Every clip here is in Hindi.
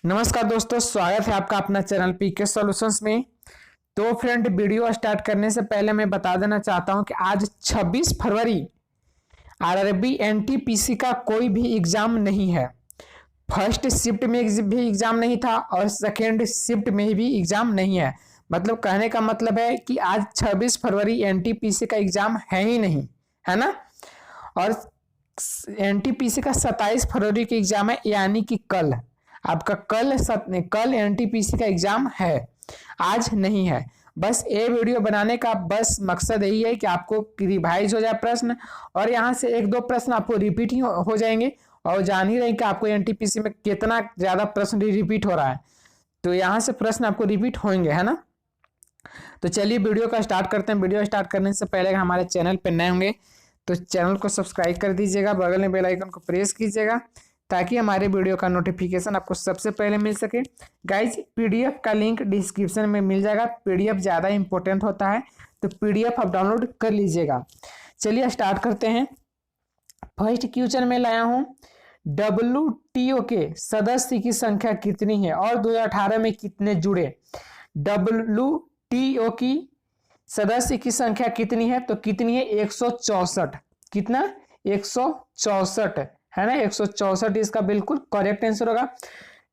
नमस्कार दोस्तों, स्वागत है आपका अपना चैनल पीके सॉल्यूशंस में। तो फ्रेंड, वीडियो स्टार्ट करने से पहले मैं बता देना चाहता हूं कि आज 26 फरवरी आरआरबी एनटीपीसी का कोई भी एग्जाम नहीं है। फर्स्ट शिफ्ट में भी एग्जाम नहीं था और सेकेंड शिफ्ट में भी एग्जाम नहीं है। मतलब कहने का मतलब है कि आज 26 फरवरी एनटीपीसी का एग्जाम है ही नहीं, है ना। और एनटीपीसी का 27 फरवरी का एग्जाम है, यानी कि कल आपका कल एनटीपीसी का एग्जाम है, आज नहीं है। बस ये वीडियो बनाने का बस मकसद यही है कि आपको रिवाइज हो जाए प्रश्न, और यहाँ से एक दो प्रश्न आपको रिपीट ही हो जाएंगे। और जान ही रहे कि आपको एनटीपीसी में कितना ज्यादा प्रश्न रिपीट हो रहा है, तो यहाँ से प्रश्न आपको रिपीट होंगे, है ना। तो चलिए वीडियो का स्टार्ट करते हैं। वीडियो स्टार्ट करने से पहले अगर हमारे चैनल पर नए होंगे तो चैनल को सब्सक्राइब कर दीजिएगा, बगल में बेल आइकन को प्रेस कीजिएगा ताकि हमारे वीडियो का नोटिफिकेशन आपको सबसे पहले मिल सके। गाइज, पीडीएफ का लिंक डिस्क्रिप्शन में मिल जाएगा। पीडीएफ ज़्यादा इंपॉर्टेंट होता है, तो पीडीएफ आप डाउनलोड कर लीजिएगा। चलिए स्टार्ट करते हैं। फर्स्ट क्वेश्चन में लाया हूँ, डब्ल्यूटीओ के सदस्य की संख्या कितनी है और 2018 में कितने जुड़े। डब्ल्यूटीओ की सदस्य की संख्या कितनी है, तो कितनी है 164। कितना 164 है ना, 164 इसका बिल्कुल करेक्ट आंसर होगा।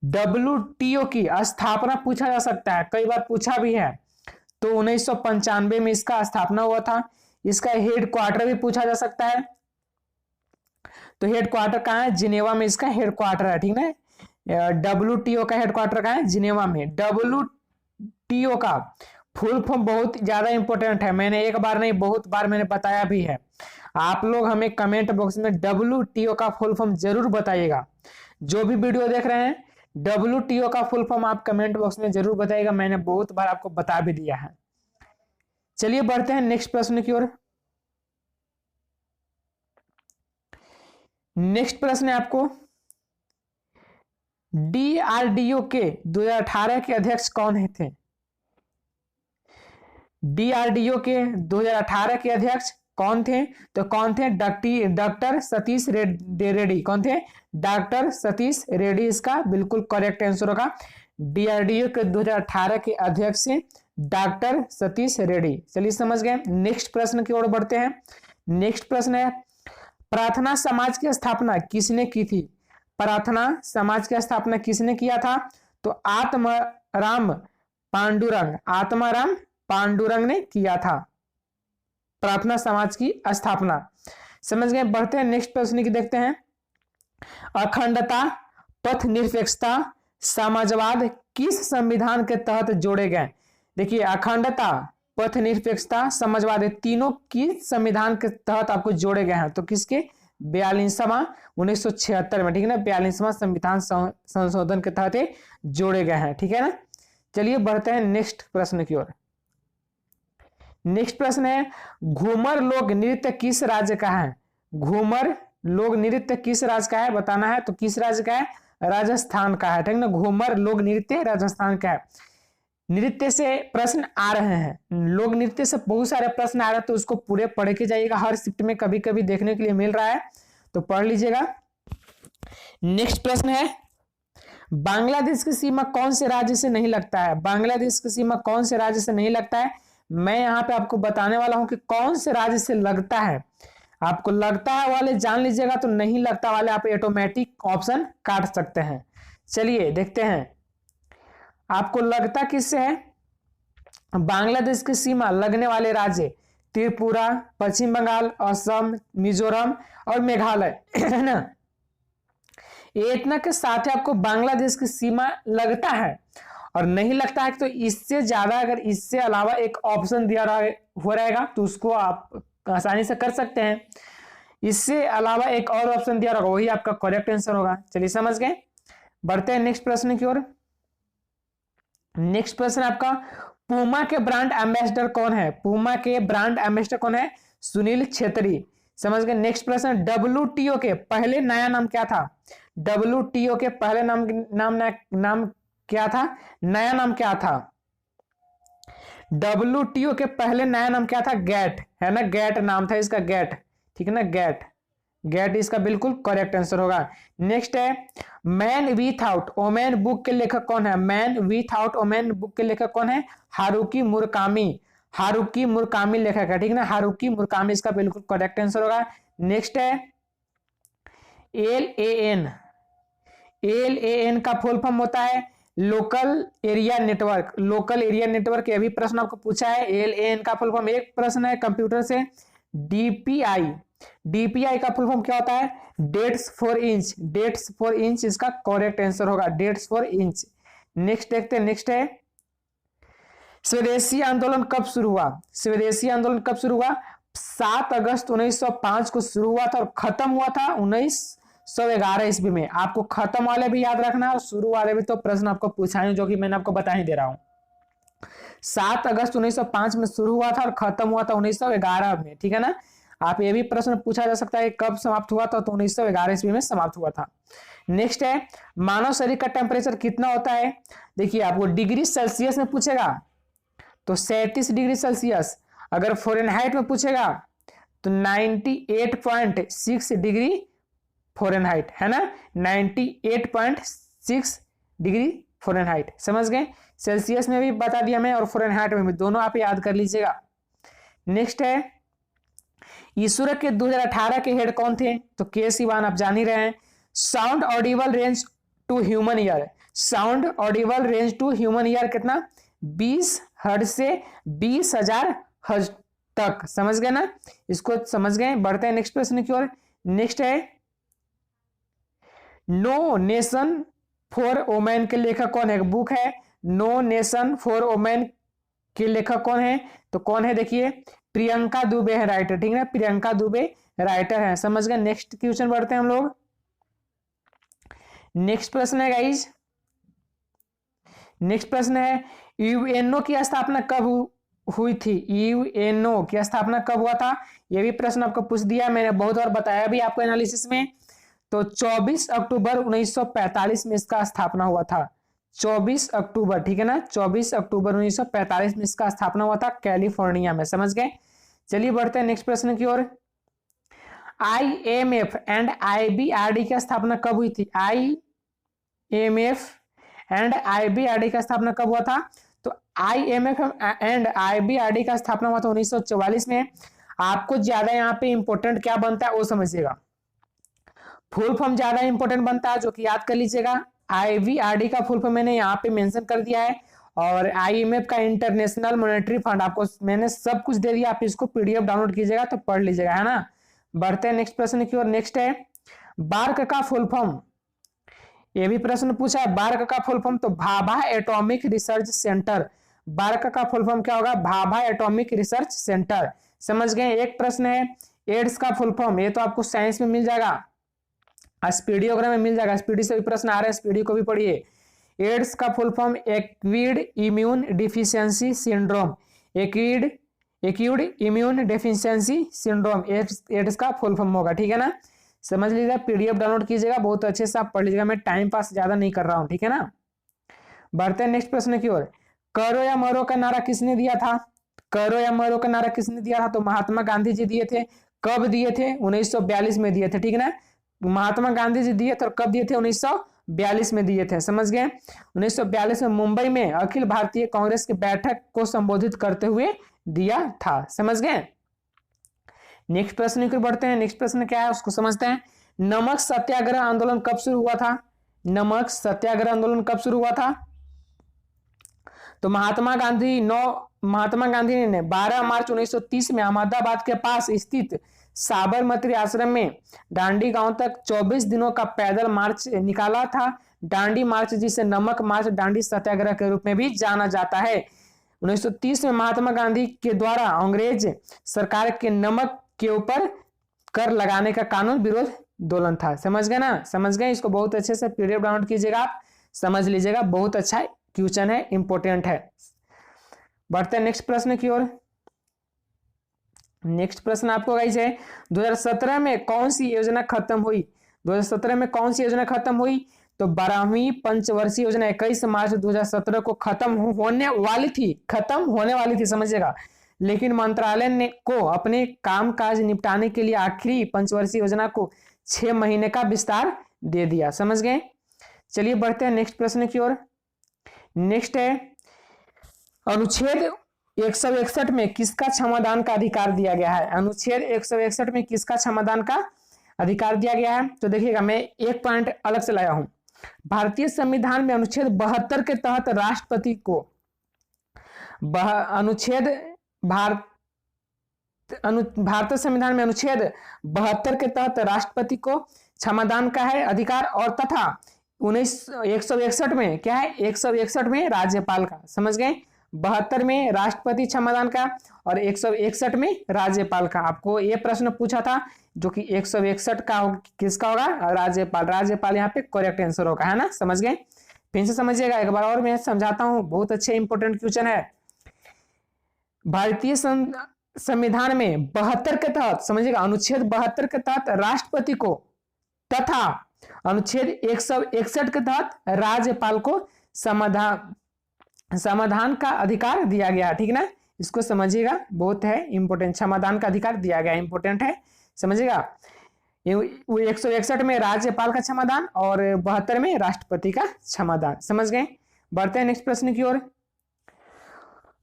डब्ल्यूटीओ की स्थापना पूछा जा सकता है, कई बार पूछा भी है। तो 1995 में इसका स्थापना हुआ था। इसका हेड क्वार्टर भी पूछा जा सकता है, तो हेड क्वार्टर कहाँ है, जिनेवा में इसका हेड क्वार्टर है, ठीक है। डब्ल्यूटीओ का हेड क्वार्टर कहाँ है, जिनेवा में। डब्ल्यूटीओ का फुल फॉर्म बहुत ज्यादा इंपॉर्टेंट है, मैंने एक बार नहीं बहुत बार मैंने बताया भी है। आप लोग हमें कमेंट बॉक्स में डब्ल्यूटीओ का फुल फॉर्म जरूर बताइएगा। जो भी वीडियो देख रहे हैं, डब्ल्यूटीओ का फुल फॉर्म आप कमेंट बॉक्स में जरूर बताइएगा, मैंने बहुत बार आपको बता भी दिया है। चलिए बढ़ते हैं नेक्स्ट प्रश्न की ओर। नेक्स्ट प्रश्न है आपको, डीआरडीओ के 2018 के अध्यक्ष कौन थे। डीआरडीओ के 2018 के अध्यक्ष कौन थे, तो कौन थे, डॉक्टर सतीश रेड्डी। कौन थे, डॉक्टर सतीश रेड्डी इसका बिल्कुल करेक्ट आंसर होगा। डीआरडीओ के 2018 के अध्यक्ष डॉक्टर सतीश रेड्डी। चलिए समझ गए। नेक्स्ट प्रश्न की ओर बढ़ते हैं। नेक्स्ट प्रश्न है, प्रार्थना समाज की स्थापना किसने की थी। प्रार्थना समाज की स्थापना किसने किया था, तो आत्माराम पांडुरंग ने किया था प्रार्थना समाज की स्थापना। समझ गए। बढ़ते हैं नेक्स्ट प्रश्न की, देखते हैं। अखंडता, पथ निरपेक्षता, समाजवाद किस संविधान के तहत जोड़े गए। देखिए, अखंडता, पथ निरपेक्षता, समाजवाद तीनों की संविधान के तहत आपको जोड़े गए हैं। तो किसके, 42वां 1976 में, ठीक है ना, 42वां संविधान संशोधन के तहत जोड़े गए हैं, ठीक है ना। चलिए बढ़ते हैं नेक्स्ट प्रश्न की ओर। नेक्स्ट प्रश्न है, घूमर लोक नृत्य किस राज्य का है। घूमर लोक नृत्य किस राज्य का है बताना है, तो किस राज्य का है, राजस्थान का है, ठीक ना। घूमर लोक नृत्य राजस्थान का है। नृत्य से प्रश्न आ रहे हैं, लोक नृत्य से बहुत सारे प्रश्न आ रहे हैं, तो उसको पूरे पढ़ के जाइएगा। हर शिफ्ट में कभी कभी देखने के लिए मिल रहा है, तो पढ़ लीजिएगा। नेक्स्ट प्रश्न है, बांग्लादेश की सीमा कौन से राज्य से नहीं लगता है। बांग्लादेश की सीमा कौन से राज्य से नहीं लगता है, मैं यहाँ पे आपको बताने वाला हूं कि कौन से राज्य से लगता है। आपको लगता है वाले जान लीजिएगा, तो नहीं लगता वाले आप ऑटोमेटिक ऑप्शन काट सकते हैं। चलिए देखते हैं, आपको लगता किससे है। बांग्लादेश की सीमा लगने वाले राज्य त्रिपुरा, पश्चिम बंगाल, असम, मिजोरम और मेघालय, है ना। ये इतना के साथ आपको बांग्लादेश की सीमा लगता है और नहीं लगता है, तो इससे ज्यादा अगर इससे अलावा एक ऑप्शन दिया हो रहेगा तो उसको आप आसानी से कर सकते हैं। इससे अलावा एक और ऑप्शन दिया रहेगा, वही आपका करेक्ट आंसर होगा। चलिए समझ गए। बढ़ते हैं नेक्स्ट प्रश्न की ओर। नेक्स्ट प्रश्न आपका, पूमा के ब्रांड एम्बेसडर कौन है। पूमा के ब्रांड एम्बेसडर कौन है, सुनील छेत्री। समझ गए। नेक्स्ट प्रश्न, डब्ल्यूटीओ के पहले नया नाम क्या था। डब्ल्यूटीओ के पहले नाम क्या था, नया नाम क्या था। डब्ल्यूटीओ के पहले नया नाम क्या था, गैट, है ना, गैट नाम था इसका, गैट, ठीक है ना, गैट। गेट इसका बिल्कुल करेक्ट आंसर होगा। नेक्स्ट है मैन विथआउट ओमेन बुक के लेखक कौन है? मैन विथआउट ओमेन बुक के लेखक कौन है? Haruki Murakami. हारुकी मुराकामी लेखक है, ठीक है ना, हारुकी मुराकामी इसका बिल्कुल करेक्ट आंसर होगा। नेक्स्ट है LAN। LAN का फुल फॉर्म होता है local area network. Local area network, ये भी प्रश्न आपको पूछा है। LAN का फुल फॉर्म, एक प्रश्न है कंप्यूटर से। DPI। DPI का फुल फॉर्म क्या होता है? Dots for inch. Dots for inch इसका करेक्ट आंसर होगा, डेट्स फॉर इंच। नेक्स्ट देखते हैं, नेक्स्ट है स्वदेशी आंदोलन कब शुरू हुआ? स्वदेशी आंदोलन कब शुरू हुआ? 7 अगस्त 1905 को शुरू हुआ था और खत्म हुआ था 1911 ईस्वी में। आपको खत्म वाले भी याद रखना और शुरू वाले भी, तो प्रश्न आपको पूछा है जो कि मैंने आपको बता ही दे रहा हूं। 7 अगस्त 1905 में शुरू हुआ था और खत्म हुआ था 1911 में, ठीक है ना। आप ये भी प्रश्न पूछा जा सकता है कब समाप्त हुआ था, तो 1911 ईस्वी में समाप्त हुआ था। नेक्स्ट है मानव शरीर का टेम्परेचर कितना होता है? देखिए आपको डिग्री सेल्सियस में पूछेगा तो 37 डिग्री सेल्सियस, अगर फ़ारेनहाइट में पूछेगा तो 98.6 डिग्री फ़ारेनहाइट, है ना, 98.6 डिग्री फ़ारेनहाइट। समझ गए? सेल्सियस में भी बता दिया मैं और फ़ारेनहाइट में भी, दोनों आप याद कर लीजिएगा। नेक्स्ट है इसरो के 2018 के हेड कौन थे? तो के सिवान, आप जान ही रहे हैं। Sound audible range to human ear. Sound audible range to human ear कितना? 20 हर्ट्ज से 20,000 हर्ट्ज तक। समझ गए ना, इसको समझ गए। बढ़ते हैं नेक्स्ट प्रश्न की ओर। नेक्स्ट है नो नेशन फॉर वोमेन के लेखक कौन है? बुक है नो नेशन फॉर वोमेन के लेखक कौन है? तो कौन है? देखिए प्रियंका दुबे है राइटर, ठीक है ना, प्रियंका दुबे राइटर है। समझ गए। नेक्स्ट क्वेश्चन बढ़ते हैं हम लोग। नेक्स्ट प्रश्न है गाइज, नेक्स्ट प्रश्न है यूएनओ की स्थापना कब हुई थी? यूएनओ की स्थापना कब हुआ था? यह भी प्रश्न आपको पूछ दिया, मैंने बहुत बार बताया भी आपको एनालिसिस में। तो 24 अक्टूबर 1945 में इसका स्थापना हुआ था। 24 अक्टूबर, ठीक है ना, 24 अक्टूबर 1945 में इसका स्थापना हुआ था कैलिफोर्निया में। समझ गए। चलिए बढ़ते हैं नेक्स्ट प्रश्न की ओर। IMF एंड IBRD की स्थापना कब हुई थी? IMF एंड IBRD का स्थापना कब हुआ था? तो IMF एंड IBRD का स्थापना हुआ था 1944 में। आपको ज्यादा यहाँ पे इंपोर्टेंट क्या बनता है वो समझिएगा। फुल फॉर्म ज्यादा इंपोर्टेंट बनता है, जो कि याद कर लीजिएगा। IBRD का फुल फॉर्म मैंने यहाँ पे मेंशन कर दिया है, और IMF का इंटरनेशनल मॉनेटरी फंड, आपको मैंने सब कुछ दे दिया, आप इसको PDF डाउनलोड कीजिएगा तो पढ़ लीजिएगा, है ना। बढ़ते हैं नेक्स्ट प्रश्न की ओर। नेक्स्ट है बार्क का फुल फॉर्म। ये भी प्रश्न पूछा है, बार्क का फुल फॉर्म तो Bhabha atomic research centre. BARC का फुल फॉर्म क्या होगा? Bhabha atomic research centre. समझ गए। एक प्रश्न है एड्स का फुल फॉर्म, ये तो आपको साइंस में मिल जाएगा, स्पीडी वगैरह में मिल जाएगा, स्पीडी से भी प्रश्न आ रहे हैं, स्पीडी को भी पढ़िए। एड्स का full form acquired immune deficiency syndrome. Acquired immune deficiency syndrome AIDS का फुल फॉर्म होगा, ठीक है ना। समझ लीजिएगा, PDF डाउनलोड कीजिएगा, बहुत अच्छे से आप पढ़ लीजिएगा, मैं टाइम पास ज्यादा नहीं कर रहा हूं, ठीक है ना। बढ़ते हैं नेक्स्ट प्रश्न की ओर। करो या मरो का नारा किसने दिया था? करो या मरो का नारा किसने दिया था? तो महात्मा गांधी जी दिए थे। कब दिए थे? 1942 में दिए थे, ठीक है ना। महात्मा गांधी जी दिए थे और कब दिए थे? 1942 में दिए थे। समझ गए। 1942 में मुंबई में अखिल भारतीय कांग्रेस की बैठक को संबोधित करते हुए दिया था। समझ गए। नेक्स्ट प्रश्न की ओर बढ़ते हैं। नेक्स्ट प्रश्न क्या है उसको समझते हैं। नमक सत्याग्रह आंदोलन कब शुरू हुआ था? नमक सत्याग्रह आंदोलन कब शुरू हुआ था? तो महात्मा गांधी ने 12 मार्च 1930 में अहमदाबाद के पास स्थित साबरमती आश्रम में डांडी गांव तक 24 दिनों का पैदल मार्च निकाला था। डांडी मार्च, जिसे नमक मार्च, डांडी सत्याग्रह के रूप में भी जाना जाता है। 1930 में महात्मा गांधी के द्वारा अंग्रेज सरकार के नमक के ऊपर कर लगाने का कानून विरोध आंदोलन था। समझ गए ना, समझ गए। इसको बहुत अच्छे से PDF डाउनलोड कीजिएगा, आप समझ लीजिएगा, बहुत अच्छा क्वेश्चन है, इंपोर्टेंट है। बढ़ते हैं नेक्स्ट प्रश्न की ओर। नेक्स्ट प्रश्न आपको गाइस है 2017 में कौन सी योजना खत्म हुई? 2017 में कौन सी योजना खत्म हुई? तो 12वीं पंचवर्षीय योजना 21 मार्च 2017 को खत्म होने वाली थी, समझिएगा। लेकिन मंत्रालय ने को अपने कामकाज निपटाने के लिए आखिरी पंचवर्षीय योजना को 6 महीने का विस्तार दे दिया। समझ गए। चलिए बढ़ते हैं नेक्स्ट प्रश्न की ओर। नेक्स्ट है अनुच्छेद 161 में किसका क्षमादान का अधिकार दिया गया है। अनुच्छेद 161 में किसका क्षमादान का अधिकार दिया गया है। तो देखिएगा मैं एक पॉइंट अलग से लाया हूं। भारतीय संविधान में अनुच्छेद 72 के तहत राष्ट्रपति को भारतीय संविधान में अनुच्छेद 72 के तहत राष्ट्रपति को क्षमादान का है अधिकार, और तथा 161 में क्या है, 161 में राज्यपाल का। समझ गए। 72 में राष्ट्रपति क्षमादान का और 161 में राज्यपाल का। आपको यह प्रश्न पूछा था जो कि 161 का किसका होगा, राज्यपाल। राज्यपाल यहाँ पे करेक्ट आंसर होगा, है ना। समझ गए। फिर से समझिएगा एक बार और मैं समझाता हूं, बहुत अच्छे इंपोर्टेंट क्वेश्चन है। भारतीय संविधान में 72 के तहत, समझिएगा, अनुच्छेद 72 के तहत राष्ट्रपति को तथा अनुच्छेद 161 के तहत राज्यपाल को समाधान का अधिकार दिया गया। ठीक ना, इसको समझिएगा, बहुत है इंपोर्टेंट। समाधान का अधिकार दिया गया, इंपोर्टेंट है, समझिएगा। 161 में राज्यपाल का क्षमादान और 72 में राष्ट्रपति का क्षमादान। समझ गए। बढ़ते हैं नेक्स्ट प्रश्न की ओर।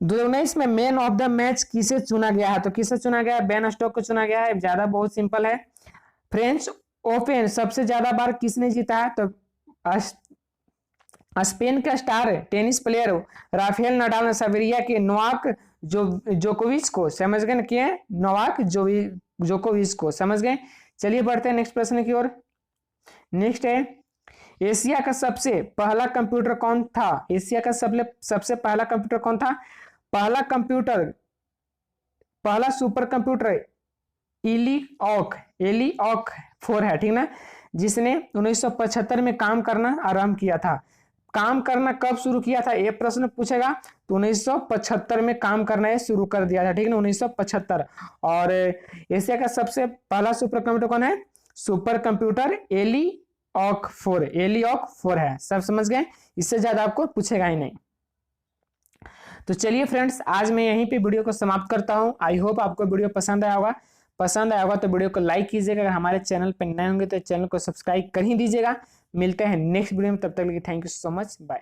2019 में मैन ऑफ द मैच किसे चुना गया है। तो किसे चुना गया है, बेन स्टोक्स को चुना गया है। ज्यादा बहुत सिंपल है। फ्रेंच ओपन सबसे ज्यादा बार किसने जीता है। तो स्पेन का star tennis player Rafael Nadal ने सर्बिया के नोवाक जोकोविच को, समझ गए, किए नोवाक जोकोविच को। समझ गए। चलिए बढ़ते हैं नेक्स्ट प्रश्न की ओर। नेक्स्ट है एशिया का सबसे पहला कंप्यूटर कौन था। एशिया का सबसे पहला कंप्यूटर कौन था। पहला सुपर कंप्यूटर एलिऑक 4 है। ठीक ना, जिसने 1975 में काम करना आरंभ किया था। काम करना कब शुरू किया था, यह प्रश्न पूछेगा। तो 1975 में काम करना ये शुरू कर दिया था। ठीक है, 1975। और एशिया का सबसे पहला सुपर कंप्यूटर कौन है, सुपर कंप्यूटर एलिऑक 4 है। सब समझ गए। इससे ज्यादा आपको पूछेगा ही नहीं। तो चलिए फ्रेंड्स, आज मैं यहीं पे वीडियो को समाप्त करता हूं। आई होप आपको वीडियो पसंद आया होगा। पसंद आया होगा तो वीडियो को लाइक कीजिएगा। अगर हमारे चैनल पर नए होंगे तो चैनल को सब्सक्राइब कर ही दीजिएगा। मिलते हैं नेक्स्ट वीडियो में, तब तक के लिए thank you so much, bye.